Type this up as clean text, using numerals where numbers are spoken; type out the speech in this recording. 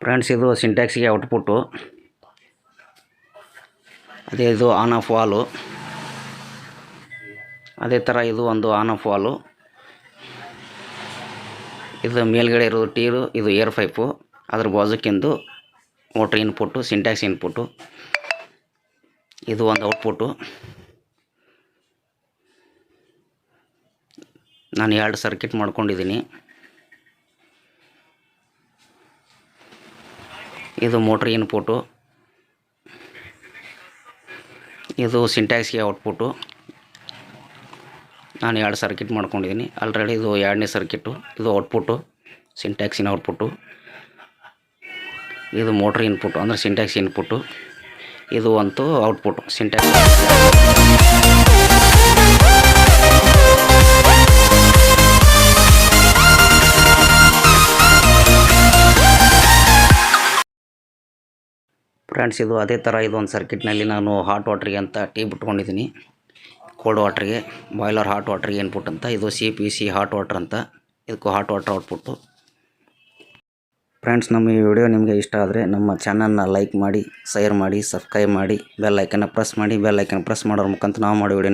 Friends, ಇದು ಸಿಂಟ್ಯಾಕ್ಸ್ಗೆ output. ಅದೇ ಇದು ಆನ್ ಆಫ್ ವಾಲು. ಅದೇ ಥರ ಇದು ಒಂದು ಆನ್ ಆಫ್ ವಾಲು. ಇದು ಮೇಲ್ಗಡೆ ಇರೋದು ಟೀರು, ಇದು ಏರ್ ಪೈಪು. ಅದ್ರ ಬಾಜುಕ್ಕಿಂದು ಮೋಟ್ರ್ ಇನ್ಪುಟ್ಟು, ಸಿಂಟ್ಯಾಕ್ಸ್ ಇನ್ಪುಟ್ಟು. ಇದು ಒಂದು ಔಟ್ಪುಟ್ಟು. ನಾನು 2 ಸರ್ಕ್ಯೂಟ್ ಮಾಡ್ಕೊಂಡಿದ್ದೀನಿ. ಇದು ಮೋಟ್ರ್ ಇನ್ಪುಟ್ಟು, ಇದು ಸಿಂಟ್ಯಾಕ್ಸ್ಗೆ ಔಟ್ಪುಟ್ಟು. ನಾನು 2 ಸರ್ಕ್ಯೂಟ್ ಮಾಡ್ಕೊಂಡಿದ್ದೀನಿ ಆಲ್ರೆಡಿ. ಇದು 2ನೇ ಸರ್ಕ್ಯೂಟು. ಇದು ಔಟ್ಪುಟ್ಟು, ಸಿಂಟ್ಯಾಕ್ಸಿನ ಔಟ್ಪುಟ್ಟು. ಇದು ಮೋಟ್ರ್ ಇನ್ಪುಟ್ಟು ಅಂದರೆ ಸಿಂಟ್ಯಾಕ್ಸ್ ಇನ್ಪುಟ್ಟು. ಇದು ಅಂತೂ ಔಟ್ಪುಟ್ಟು ಸಿಂಟ್ಯಾಕ್ಸ್. ಫ್ರೆಂಡ್ಸ್, ಇದು ಅದೇ ಥರ ಇದೊಂದು ಸರ್ಕ್ಯೂಟ್ನಲ್ಲಿ ನಾನು ಹಾಟ್ ವಾಟ್ರಿಗೆ ಅಂತ ಟೀ ಬಿಟ್ಕೊಂಡಿದ್ದೀನಿ. ಕೋಲ್ಡ್ ವಾಟ್ರಿಗೆ, ಬಾಯ್ಲರ್ ಹಾಟ್ ವಾಟ್ರಿಗೆ ಇನ್ಪುಟ್ ಅಂತ. ಇದು CPC ಹಾಟ್ ವಾಟ್ರ್ ಅಂತ. ಇದಕ್ಕೂ ಹಾಟ್ ವಾಟ್ರ್ ಔಟ್ಪುಟ್ಟು. ಫ್ರೆಂಡ್ಸ್, ನಮ್ಮ ಈ ವಿಡಿಯೋ ನಿಮಗೆ ಇಷ್ಟ ಆದರೆ ನಮ್ಮ ಚಾನಲ್ನ ಲೈಕ್ ಮಾಡಿ, ಶೇರ್ ಮಾಡಿ, ಸಬ್ಸ್ಕ್ರೈಬ್ ಮಾಡಿ, ಬೆಲ್ ಐಕನ್ನ ಪ್ರೆಸ್ ಮಾಡಿ. ಬೆಲ್ ಐಕನ್ ಪ್ರೆಸ್ ಮಾಡೋದ್ರ ಮುಖಾಂತರ ನಾವು ಮಾಡೋ ವಿಡಿಯೋ